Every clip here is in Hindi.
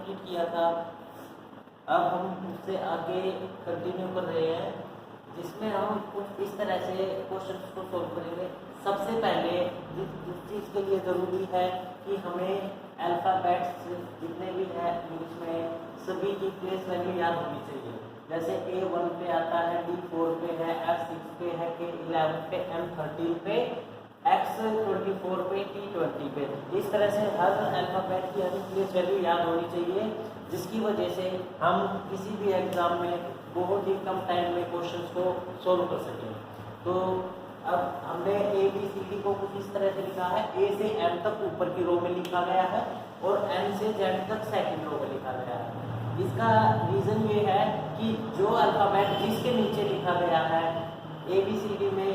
कंप्लीट किया था। अब हम उससे आगे कंटिन्यू कर रहे हैं, जिसमें हम कुछ इस तरह से क्वेश्चन को सॉल्व करेंगे। सबसे पहले जिस चीज़ के लिए ज़रूरी है कि हमें अल्फ़ाबेट्स जितने भी है इंग्लिश में सभी की प्लेस वैल्यू याद होनी चाहिए। जैसे A1 पे आता है, D4 पे है, F6 पे है, K11 पे, M13 पे, X24 पे, T20 पे। इस तरह से हर अल्फ़ाबेट की हर प्लेस वैल्यू याद होनी चाहिए, जिसकी वजह से हम किसी भी एग्ज़ाम में बहुत ही कम टाइम में क्वेश्चंस को सॉल्व कर सकें। तो अब हमने ABCD को कुछ इस तरह से लिखा है। A से M तक ऊपर की रो में लिखा गया है और N से Z तक सेकंड रो में लिखा गया है। इसका रीज़न ये है कि जो अल्फ़ाबेट जिसके नीचे लिखा गया है ABCD में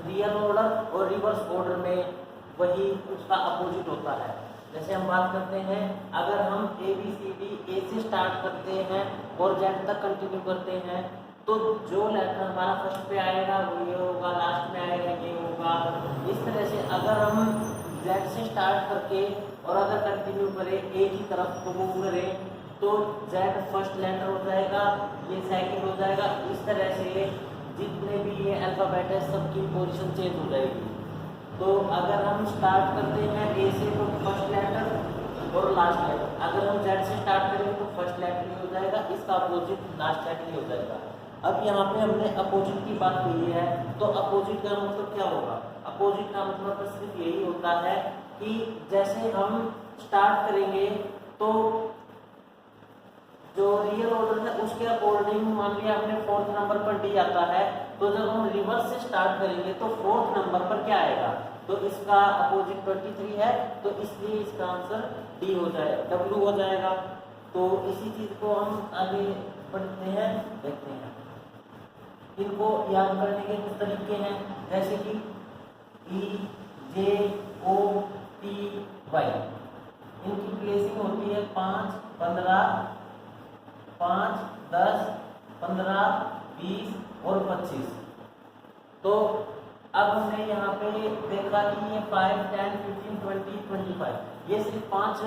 रियल ऑर्डर और रिवर्स ऑर्डर में, वही उसका अपोजिट होता है। जैसे हम बात करते हैं, अगर हम ABCD A से स्टार्ट करते हैं और Z तक कंटिन्यू करते हैं, तो जो लेटर हमारा फर्स्ट पे आएगा वो ये होगा, लास्ट में आएगा ये होगा। इस तरह से अगर हम Z से स्टार्ट करके और अगर कंटिन्यू करें A की तरफ को मूव करें, तो Z फर्स्ट लेटर हो जाएगा, ये सेकंड हो जाएगा। इस तरह से जितने भी ये अल्फ़ाबेट है सबकी पोजीशन चेंज हो जाएगी। तो अगर हम स्टार्ट करते हैं A से तो फर्स्ट लेटर और लास्ट लेटर, अगर हम Z से स्टार्ट करेंगे तो फर्स्ट लेटर ही हो जाएगा, इसका अपोजिट लास्ट लेटर ही हो जाएगा। अब यहाँ पे हमने अपोजिट की बात की है, तो अपोजिट का मतलब क्या होगा? अपोजिट का मतलब सिर्फ यही होता है कि जैसे हम स्टार्ट करेंगे तो जो रियल ऑर्डर है उसके अकॉर्डिंग, मान लिया हमने 4th नंबर पर D आता है, तो जब हम रिवर्स से स्टार्ट करेंगे तो 4th नंबर पर क्या आएगा? तो इसका अपोजिट 23 है, तो इसलिए इसका आंसर D हो जाएगा, W हो जाएगा। तो इसी चीज को हम आगे पढ़ते हैं, देखते हैं। इनको याद करने के कुछ तरीके हैं, जैसे कि E, J, O, T, Y। इनकी प्लेसिंग होती है 5, 15, 5, 10, 15, 20 और 25। तो अब हमने यहाँ पे देखा कि ये 5, 10, 15, 20, 25 ये सिर्फ 5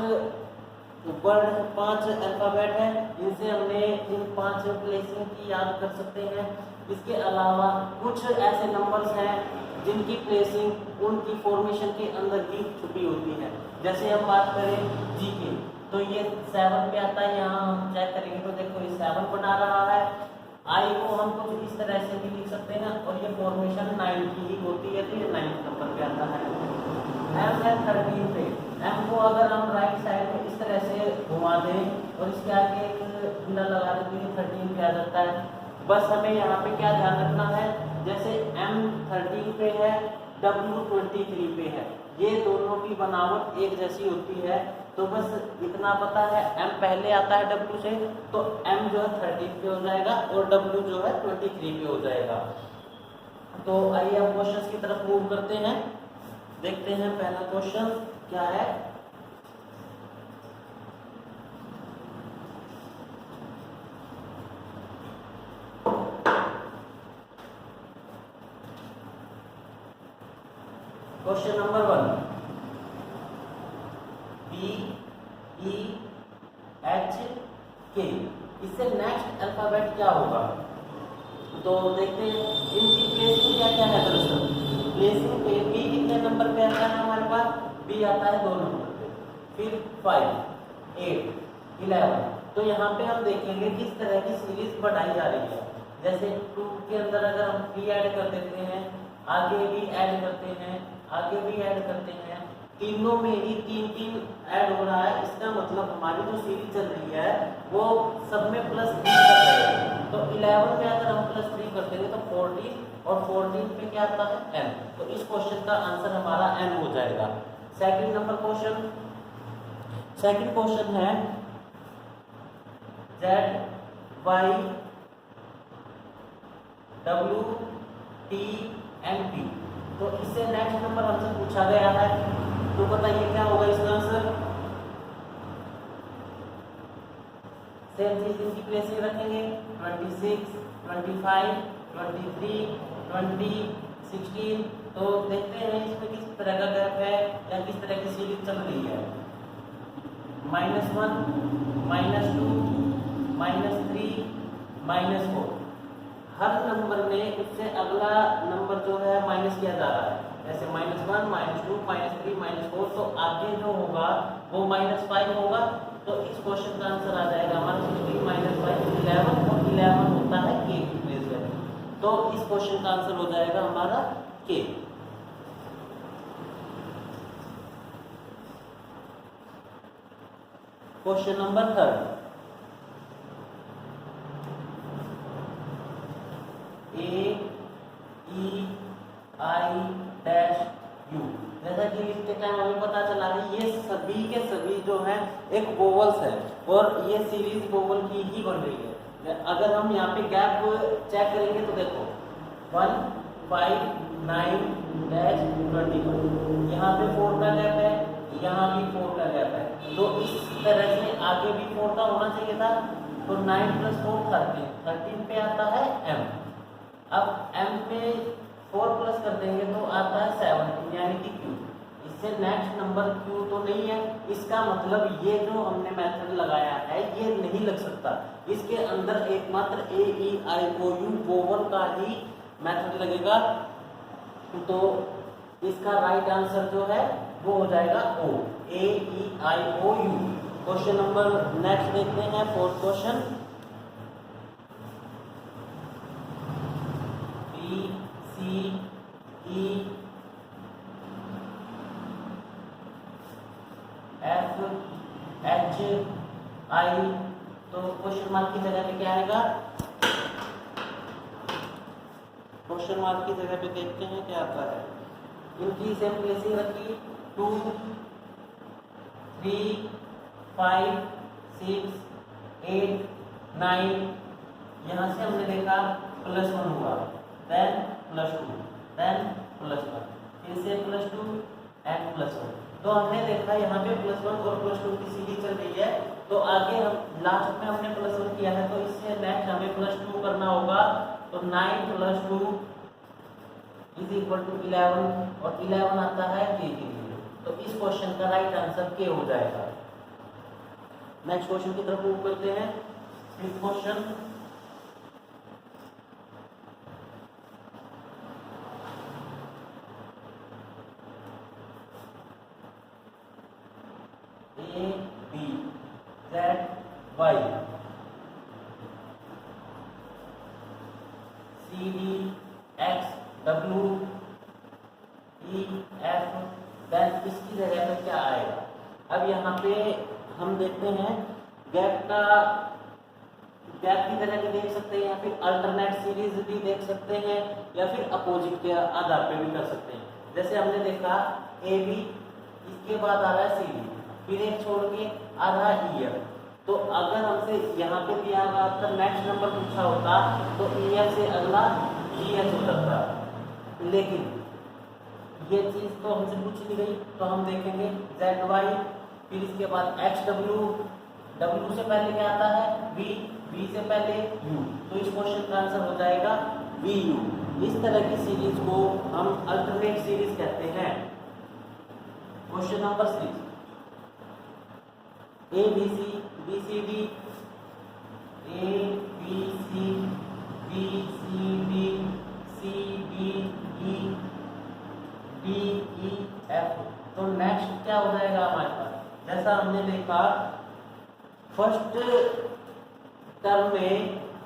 वर्ड, 5 अल्फ़ाबेट है। इनसे हमने इन 5 प्लेसिंग की याद कर सकते हैं। इसके अलावा कुछ ऐसे नंबर्स हैं जिनकी प्लेसिंग उनकी फॉर्मेशन के अंदर ही छुपी होती है। जैसे हम बात करें जी की, तो ये 7 पे आता है। यहाँ हम चेक करेंगे तो देखो ये 7 बना रहा है। आई को हम कुछ इस तरह से भी लिख सकते हैं और ये फॉर्मेशन 9 की ही होती है, तो ये 9th नंबर पे आता है। एम है 13 पे। एम को अगर हम राइट साइड में इस तरह से घुमा दें और इसके आगे एक बिंदा लगा दें तो ये 13 पे आ जाता है। बस हमें यहाँ पे क्या ध्यान रखना है, जैसे M 13 पे है, W 23 पे है, ये दोनों की बनावट एक जैसी होती है। तो बस इतना पता है, M पहले आता है W से, तो M जो है 13 पे हो जाएगा और W जो है 23 पे हो जाएगा। तो आइए हम क्वेश्चंस की तरफ मूव करते हैं, देखते हैं पहला क्वेश्चन क्या है। Question number 1, B, E, H, K। इससे नेक्स्ट अल्फाबेट क्या होगा? तो देखते हैं इनकी प्लेसिंग क्या क्या है। दरअसल प्लेसिंग पे B कितने नंबर पे आता है हमारे पास? B आता है 2 नंबर पे, फिर 5, 8, 11। तो यहाँ पे हम देखेंगे किस तरह की सीरीज बढ़ाई जा रही है। जैसे 2 के अंदर अगर हम 3 ऐड कर देते हैं, आगे भी ऐड करते हैं, आगे भी ऐड करते हैं, तीनों में ही 3 ऐड हो रहा है। इसका मतलब हमारी जो सीरीज चल रही है वो सब में +3 कर रही है। तो 11 में अगर हम +3 करते हैं तो 14 और 14 पे क्या आता है? M। तो इस क्वेश्चन का आंसर हमारा M हो जाएगा। Second number question, second question है Z, Y, W, T and P। तो इससे नेक्स्ट नंबर हमसे पूछा गया है, तो बताइए क्या होगा इसका आंसर? सेम चीज इनकी प्लेसिंग रखेंगे 26, 25, 23, 20, 16। तो देखते हैं इसमें किस तरह का गैप है या किस तरह की सीरीज चल रही है। -1, -2, -3, -4। हर नंबर में उससे अगला नंबर जो है माइनस किया जा रहा है, जैसे -1, -2, -3, -4। तो आगे जो होगा वो -5 होगा। तो इस क्वेश्चन का आंसर आ जाएगा हमारा 16 - 5 11, और 11 होता है k की प्लेस वैल्यू। तो इस क्वेश्चन का आंसर हो जाएगा हमारा k। Question number 3, AEI-U। जैसा कि लिखते टाइम हमें पता चला है ये सभी के सभी जो है एक वोवल्स है, और ये सीरीज वोवल की ही बन रही है। अगर हम यहाँ पे गैप चेक करेंगे तो देखो 1, 5, 9, -21, यहाँ पे 4 का गैप है, यहाँ भी 4 का गैप है। तो इस तरह से आगे भी 4 का होना चाहिए था। तो 9 + 4 13, 13 पे आता है m। अब m पे 4 प्लस कर देंगे तो आता है 17, यानी कि q। इससे नेक्स्ट नंबर q तो नहीं है। इसका मतलब ये जो हमने मेथड लगाया है ये नहीं लग सकता। इसके अंदर एकमात्र AEI-OU वोवल का ही मेथड लगेगा। तो इसका राइट आंसर जो है वो हो जाएगा O, AEI-OU। Question number next देखते हैं, 4th क्वेश्चन। BCE FHI। तो क्वेश्चन मार्क की जगह पे क्या आएगा? क्वेश्चन मार्क की जगह पे देखते हैं क्या आता है। इनकी सेम प्लेसिंग रखी 2, 3, 5, 6, 8, 9। यहाँ से हमने देखा +1 हुआ, देन +2, देन +1, फिर से +2 एंड +1। तो हमने देखा यहाँ पे +1 और +2 की सीरीज चल रही है। तो आगे हम लास्ट में हमने +1 किया है, तो इससे नेक्स्ट हमें +2 करना होगा। तो 9 + 2 = 11, और 11 आता है k के लिए। तो इस क्वेश्चन का राइट आंसर k हो जाएगा। नेक्स्ट क्वेश्चन की तरफ मूव करते हैं। 5th question. ABZY CDXWEF। Then इसकी जगह पे क्या आएगा? अब यहाँ पे हम देखते हैं गैप की तरह भी देख सकते हैं, या फिर अल्टरनेट सीरीज भी देख सकते हैं, या फिर अपोजिट के आधार पे भी कर सकते हैं। जैसे हमने देखा AB, इसके बाद आ रहा है CD, फिर एक छोड़ के आ रहा है EF। तो अगर हमसे यहाँ पे दिया हुआ था नेक्स्ट नंबर पूछा होता तो EF से अगला GH हो सकता, लेकिन ये चीज तो हमसे पूछ ली गई। तो हम देखेंगे ZY, फिर इसके बाद XW, W से पहले क्या आता है V, V से पहले U। तो इस क्वेश्चन का आंसर हो जाएगा VU। इस तरह की सीरीज को हम अल्टरनेट सीरीज कहते हैं। Question number 6, ABC BCD, ABC BCD CDE DEF। तो नेक्स्ट क्या हो जाएगा हमारे पास? जैसा हमने देखा फर्स्ट टर्म में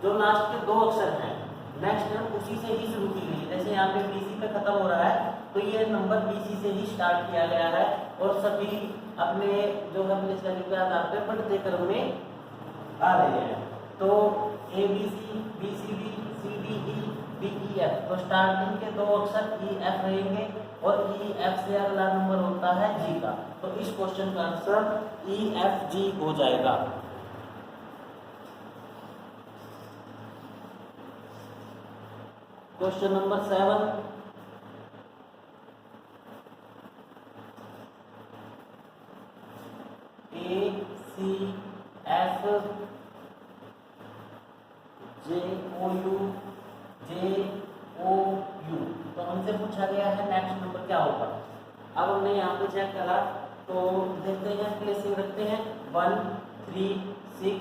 जो लास्ट के 2 अक्षर हैं, नेक्स्ट टर्म उसी से ही शुरू की गई है। जैसे यहाँ पे BC पे खत्म हो रहा है, तो ये नंबर BC से ही स्टार्ट किया गया है, और सभी अपने जो है प्लेस वैल्यू के आधार पे बढ़ते क्रम में आ रहे हैं। तो ABC BCD CDE DEF, तो स्टार्टिंग के 2 अक्षर EF रहेंगे, और EF से अगला नंबर होता है G का। तो इस क्वेश्चन का आंसर EFG हो जाएगा। Question number 7, ACF JOU JOU। तो हमसे पूछा गया है नेक्स्ट नंबर क्या होगा। अब हमने यहाँ पे चेक करा तो देखते हैं, प्लेसिंग रखते हैं 1 3 6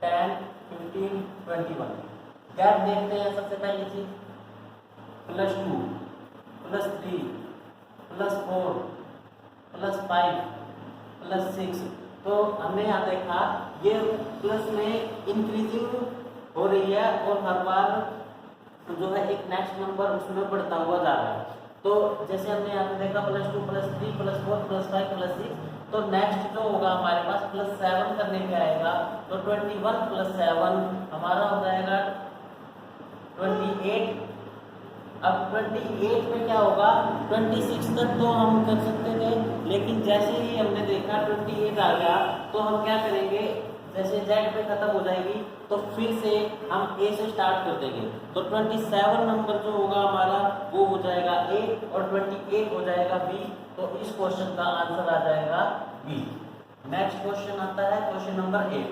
10 15 21। गैप देखते हैं। सबसे पहली चीज +2 +3 +4 +5 +6। तो हमने यहाँ देखा ये प्लस में इंक्रीजिंग हो रही है और हर बार जो है एक नेक्स्ट नंबर उसमें बढ़ता हुआ जा रहा है। तो जैसे हमने यहाँ पे देखा +2 +3 +4 +5 +6, तो नेक्स्ट जो होगा हमारे पास +7 करने पे आएगा। तो 21 +7 हमारा हो जाएगा 28। अब 28 में क्या होगा, 26 तक तो हम कर सकते थे, लेकिन जैसे ही हमने देखा 28 आ गया तो हम क्या करेंगे, जैसे Z पे खत्म हो जाएगी तो फिर से हम A से स्टार्ट कर देंगे। तो 27 नंबर जो होगा हमारा वो हो जाएगा A और 28 हो जाएगा B। तो इस क्वेश्चन का आंसर आ जाएगा B। नेक्स्ट क्वेश्चन आता है क्वेश्चन नंबर 8।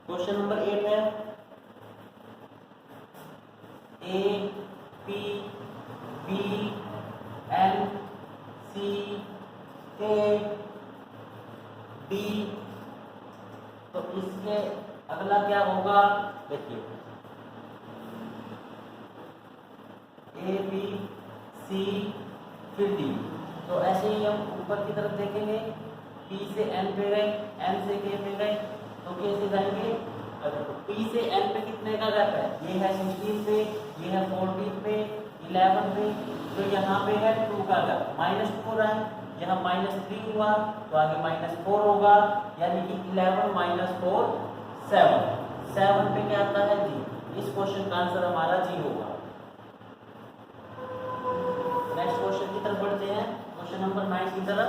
क्वेश्चन नंबर 8 है A P B N C K D। तो इसके अगला क्या होगा, देखिए A B C फिर D। तो ऐसे ही हम ऊपर की तरफ देखेंगे, P से N पे गए, N से K पे गए, तो कैसे जाएंगे। P से N पे कितने का गैप है, ये है 16 पे, ये है 14 पे, 11 पे। तो यहाँ पे है 2 का गैप, -2 हो रहा है, यहाँ -3 हुआ तो आगे -4 होगा, यानी कि 11 -4 7। 7 पे क्या आता है G। इस क्वेश्चन का आंसर हमारा G होगा। नेक्स्ट क्वेश्चन की तरफ बढ़ते हैं, क्वेश्चन नंबर 9 की तरफ।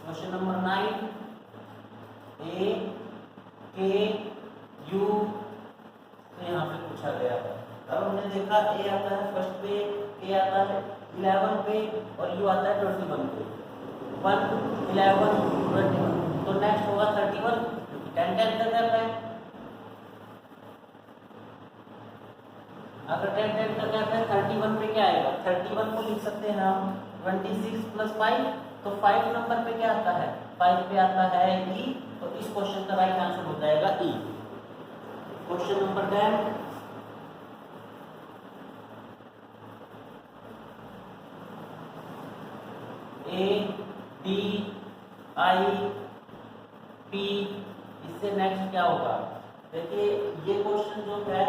Question number 9 A K U। तो यहाँ पे पूछा गया है। अब हमने देखा A आता है फर्स्ट पे, K आता है 11 पे और U आता है 21 पे। 1 11 21, तो नेक्स्ट होगा 31। 10 10 का गैप है, अगर 10 10 का गैप है 31 पे क्या आएगा, 31 को लिख सकते हैं हम 26 + 5। तो 5 नंबर पे क्या आता है, 5 पे आता है E। तो इस क्वेश्चन का राइट आंसर हो जाएगा E। Question number 10 A B I P। इससे नेक्स्ट क्या होगा, देखिए ये क्वेश्चन जो है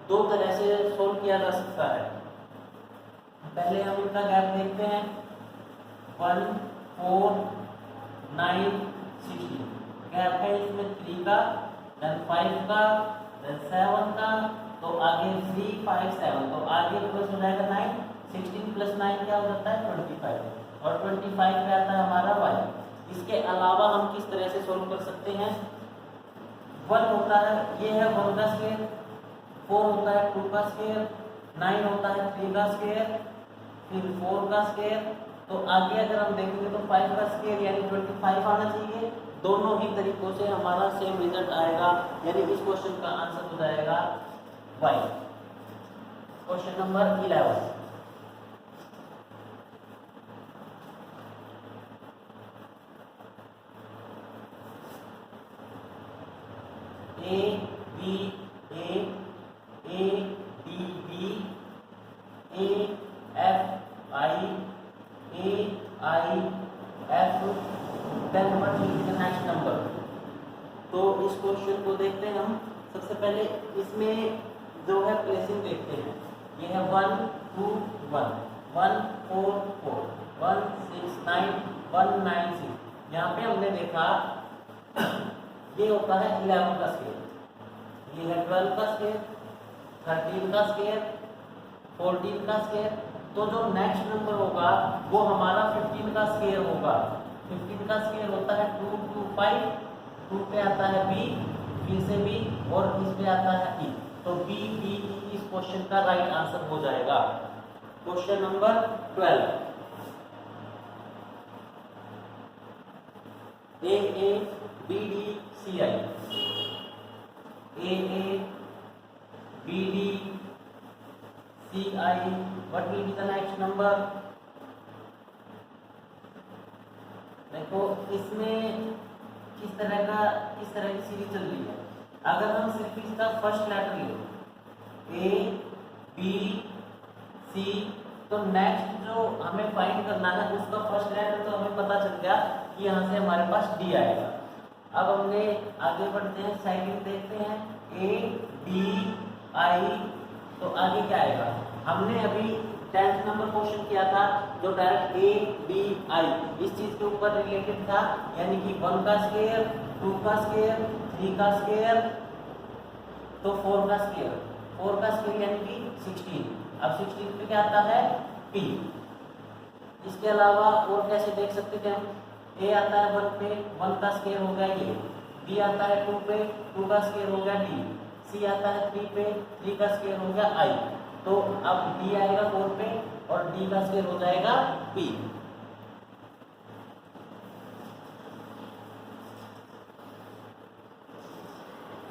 दो तरह से सोल्व किया जा सकता है। पहले हम इनका गैप देखते हैं 1 4 9 16। गैप है इसमें 3 का, देन 5 का, देन 7 का, तो आगे 3 5 7, तो आगे प्लस हो जाएगा 9। 16 + 9 क्या हो जाता है 25, और 25 पे आता है हमारा y। इसके अलावा हम किस तरह से सोल्व कर सकते हैं, 1 होता है, ये है 1 का स्क्वायर, 4 होता है 2 का स्क्वायर, 9 होता है 3 का स्क्वायर, फिर 4 का स्क्वायर। तो आगे अगर हम देखेंगे तो 5 का स्क्वायर यानी 25 आना चाहिए। दोनों ही तरीकों से हमारा सेम रिजल्ट आएगा, यानी इस क्वेश्चन का आंसर हो जाएगा y। Question number 11 A B A A B B A F I A I F, then what is the next number। तो इस क्वेश्चन को देखते हैं हम। सबसे पहले इसमें जो है प्लेसिंग देखते हैं, ये है 1 2 1 1 4 4 1 6 9 1 9 6। यहाँ पे हमने देखा ये होता है 11 का स्क्वायर, ये है 12 का स्क्वायर, 13 का स्क्वायर, 14 का स्क्वायर। तो जो नेक्स्ट नंबर होगा वो हमारा 15 का स्क्वायर होगा। 15 का स्क्वायर होता है 2 2 5, 2 पे आता है B, फिर से B, और इस पे आता है E। तो B B E इस क्वेश्चन का राइट आंसर हो जाएगा। Question number 12 A A B D C I। CI, what will be the next number? देखो इसमें किस तरह की सीरीज चल रही है। अगर हम सिर्फ इसका फर्स्ट लेटर ले A B C, तो नेक्स्ट जो हमें फाइंड करना है उसका फर्स्ट लेटर तो हमें पता चल गया कि यहाँ से हमारे पास D आएगा। अब हमने आगे बढ़ते हैं, सेकंड देखते हैं A D I, तो आगे क्या आएगा। हमने अभी 10th नंबर क्वेश्चन किया था जो डायरेक्ट A D I इस चीज के ऊपर रिलेटेड था, यानी कि 1 का स्क्वायर, 2 का स्क्वायर, 3 का स्क्वायर, तो 4 का स्क्वायर, 4 का स्क्वायर यानी कि 16। अब 16 पे क्या आता है P। इसके अलावा और कैसे देख सकते थे हम, A आता है 1 पे, 1 का स्क्वायर हो गया ये, B आता है 2 पे, 2 का स्क्वायर हो गया D, C आता है 3 पे, 3 का स्क्वायर हो गया I। तो अब D आएगा 4 पे और D का स्क्वायर हो जाएगा P।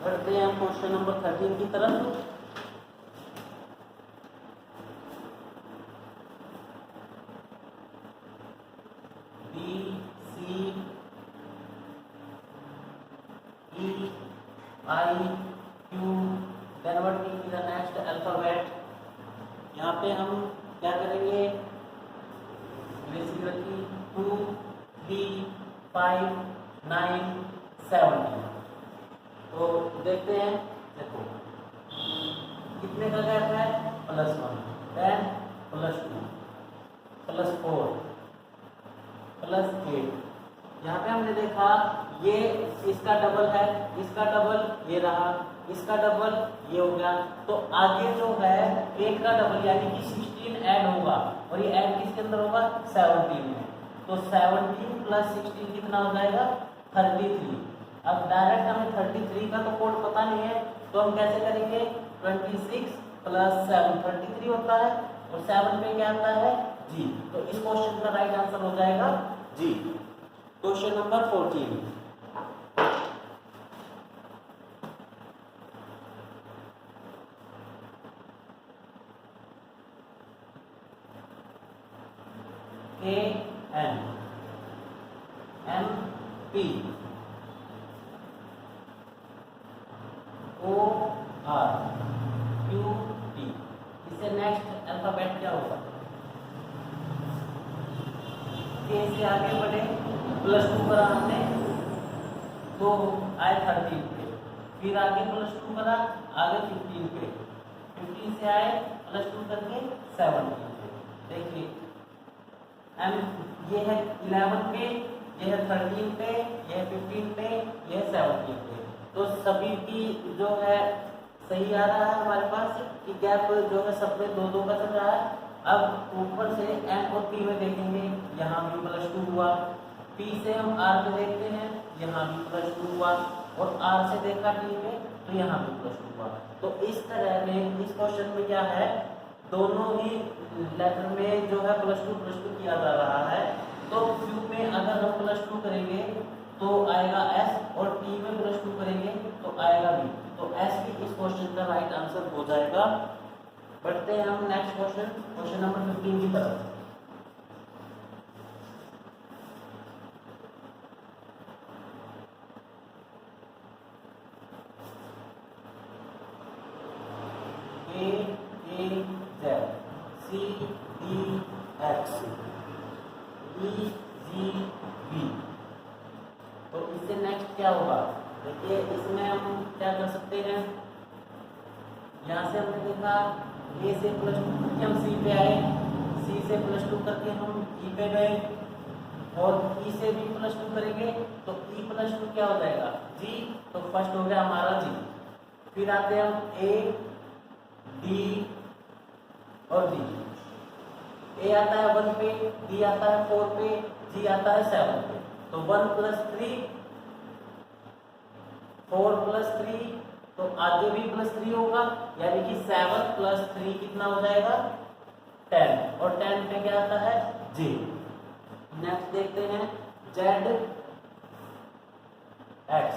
बढ़ते हैं हम क्वेश्चन नंबर 13 की तरफ। I Q, then what will be the next alphabet? यहाँ पे हम क्या करेंगे, बेसिकली 2 3 5 9 7। तो देखते हैं, देखो कितने का गैप है, +1, then +2 +4 +8। यहाँ पे हमने देखा ये इसका डबल है, इसका डबल ये रहा, इसका डबल ये हो गया, तो आगे जो है 8 का डबल यानी कि 16 ऐड होगा, और ये ऐड किसके अंदर होगा, 17 में। तो 17 + 16 कितना हो जाएगा, 33। अब डायरेक्ट हमें 33 का तो कोड पता नहीं है, तो हम कैसे करेंगे, 26 + 7 33 होता है, और 7 पे क्या आता है G। तो इस क्वेश्चन का राइट आंसर हो जाएगा G। Question number 14। A N M P O R Q T, इससे नेक्स्ट अल्फाबेट क्या होगा, K से आगे बढ़े, +2 करा हमने तो आए 13 पे, फिर आगे +2 करा, आगे 15 पे, 15 से आए +2 करके 17 पे। देखिए M ये है 11 पे, ये है 13 पे, ये है 15 पे, ये है 17 पे। तो सभी की जो है सही आ रहा है हमारे पास कि गैप जो है सब में 2-2 का चल रहा है। अब ऊपर से M और P में देखेंगे, यहाँ भी +2 हुआ, P से हम R पे देखते हैं, यहाँ भी +2 हुआ, और R से देखा T पे तो यहाँ भी +2 हुआ। तो इस तरह में इस क्वेश्चन में क्या है, दोनों ही लेटर में जो है +2 किया जा रहा है। तो Q में अगर हम +2 करेंगे तो आएगा S, और T में +2 करेंगे तो आएगा B। तो S भी इस क्वेश्चन का राइट आंसर हो जाएगा। बढ़ते हैं हम नेक्स्ट क्वेश्चन, क्वेश्चन नंबर 15 की तरफ। A Z C D X E G B। तो इससे नेक्स्ट क्या होगा, देखिए इसमें हम क्या कर सकते हैं, यहाँ से हमने देखा A से +2 करके हम C पे आए, C से +2 करके हम E पे गए, और E से भी +2 करेंगे तो E +2 क्या हो जाएगा, G। तो फर्स्ट हो गया हमारा G। फिर आते हैं हम A D और D। A आता है 1 पे, D आता है 4 पे, G आता है 7 पे। तो 1 + 3 4 + 3, तो आगे भी +3 होगा, यानी कि 7 + 3 कितना हो जाएगा, 10, और 10 पे क्या आता है J। नेक्स्ट देखते हैं Z X।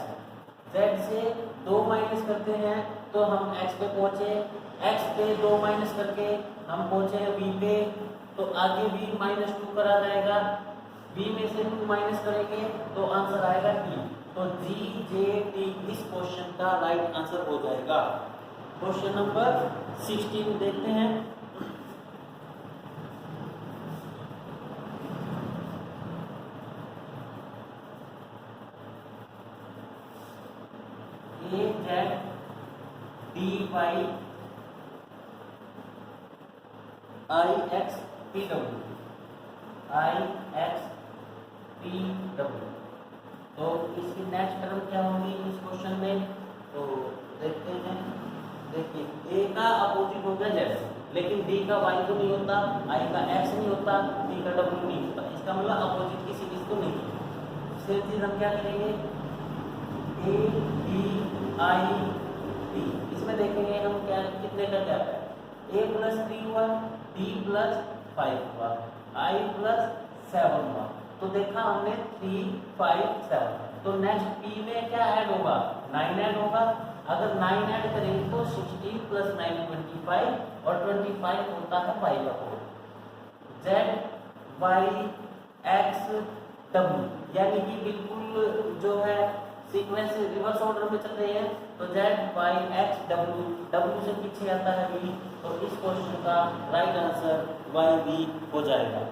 Z से 2 माइनस करते हैं तो हम X पे पहुंचे, x पे 2 माइनस करके हम पहुंचे हैं b पे, तो आगे भी -2 करा जाएगा, b में से 2 माइनस करेंगे तो आंसर आएगा t। तो g j t इस क्वेश्चन का राइट आंसर हो जाएगा। क्वेश्चन नंबर 16 देखते हैं। a z d y I x p w, I x p w। तो इसकी नेक्स्ट टर्म क्या होगी इस क्वेश्चन में, तो देखते हैं। देखिए a का अपोजिट हो गया z, लेकिन d का y तो नहीं होता, I का x नहीं होता, p का w नहीं होता, इसका मतलब अपोजिट की सीरीज तो नहीं है। सेम चीज हम क्या करेंगे, a d I t, इसमें देखेंगे हम क्या कितने का क्या है, a प्लस 3 हुआ, d प्लस 5 हुआ, I प्लस 7 हुआ। तो देखा हमने 3 5 7, तो नेक्स्ट p में क्या ऐड होगा, 9 ऐड होगा। अगर 9 ऐड करेंगे तो 16 प्लस 9 25, और 25 होता है 5 का whole. z y x w, यानी कि बिल्कुल जो है सीक्वेंस रिवर्स ऑर्डर में चल रही है। तो z y x w, w से पीछे आता है v, तो इस क्वेश्चन का राइट आंसर y b हो जाएगा।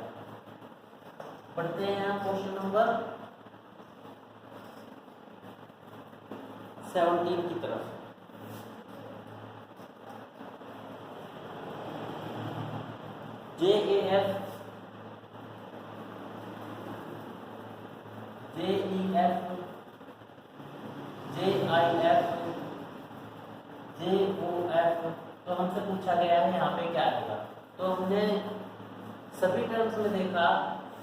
पढ़ते हैं क्वेश्चन नंबर 17 की तरफ। JAF JEF JIF JOF, तो हमसे पूछा गया है यहाँ पे क्या आएगा। तो हमने सभी टर्म्स में देखा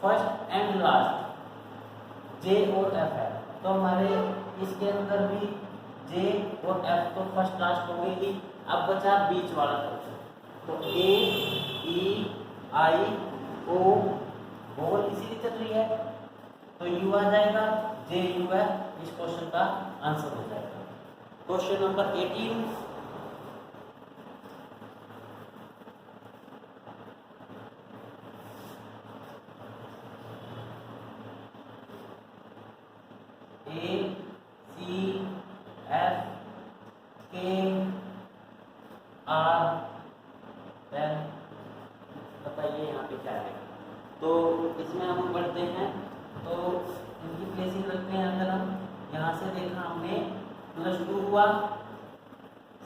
फर्स्ट एंड लास्ट J और F है, तो हमारे इसके अंदर भी J और F तो फर्स्ट लास्ट होंगे ही। अब बचा बीच वाला टर्म, तो A E I O vowel इसीलिए चल रही है, तो U आ जाएगा, J U है, इस क्वेश्चन का आंसर हो जाएगा। Question number 18, A C F K R N, बताइए यहाँ पे क्या है। तो इसमें हम बढ़ते हैं, तो इनकी प्लेसिंग रखते हैं। अगर हम यहाँ से देखा हमने +2 हुआ,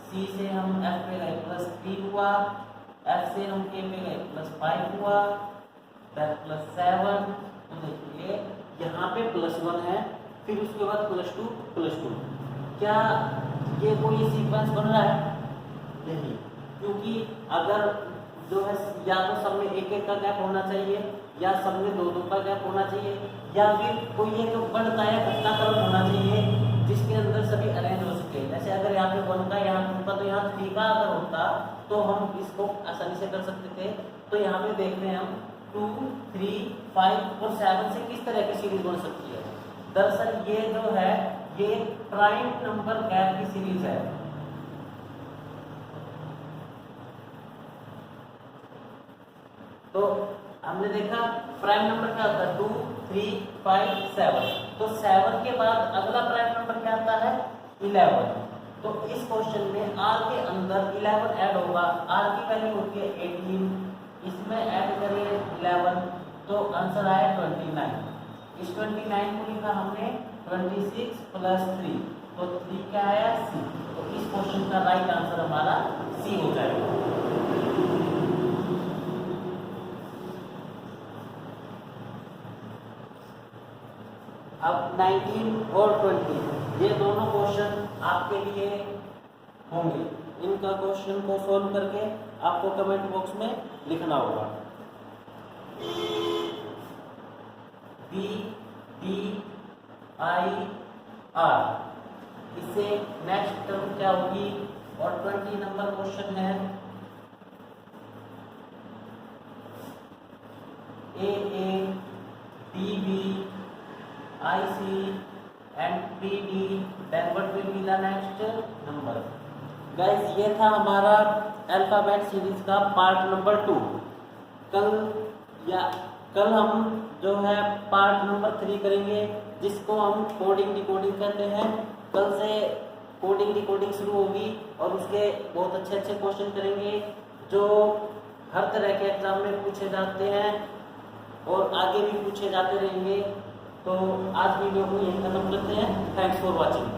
C से हम F पे गए +3 हुआ, F से हम K पे गए +5 हुआ, फिर +7। तो देखिए यहाँ पे +1 है, फिर उसके बाद +2। क्या ये कोई सीक्वेंस बन रहा है? नहीं, क्योंकि अगर जो है या तो सब में 1-1 का गैप होना चाहिए, या सब में 2-2 का गैप होना चाहिए, या फिर कोई एक बढ़ता है घटता क्रम होना चाहिए जिसके अंदर सभी अरेंज हो सके। जैसे अगर यहाँ पे 1 का यहाँ पे होता, तो यहाँ 3 का अगर होता तो हम इसको आसानी से कर सकते थे। तो यहाँ पे देख रहे हैं हम 2 3 5 और 7 से किस तरह की सीरीज बन सकती है। दरअसल ये जो है ये प्राइम नंबर गैप की सीरीज है। तो हमने देखा प्राइम नंबर क्या होता है, 2 3 5 7, तो 7 के बाद अगला प्राइम नंबर क्या आता है, 11। तो इस क्वेश्चन में r के अंदर 11 ऐड होगा, r की वैल्यू होती है 18, इसमें ऐड करें 11, तो आंसर आया 29। इस 29 को लिखा हमने 26 + 3, तो 3 क्या आया C। तो इस क्वेश्चन का राइट आंसर हमारा C हो जाएगा। अब 19 और 20 ये दोनों क्वेश्चन आपके लिए होंगे। इनका क्वेश्चन को सॉल्व करके आपको कमेंट बॉक्स में लिखना होगा। B D I R, इससे नेक्स्ट टर्म क्या होगी, और 20 नंबर क्वेश्चन है A A D B I C and P D, then what will be the next number? Guys ये था हमारा अल्फाबेट सीरीज का पार्ट नंबर 2। कल हम जो है पार्ट नंबर 3 करेंगे, जिसको हम कोडिंग डिकोडिंग कहते हैं। कल से कोडिंग डिकोडिंग शुरू होगी और उसके बहुत अच्छे अच्छे क्वेश्चन करेंगे जो हर तरह के एग्जाम में पूछे जाते हैं और आगे भी पूछे जाते रहेंगे। तो आज वीडियो को यहीं खत्म करते हैं। Thanks for watching.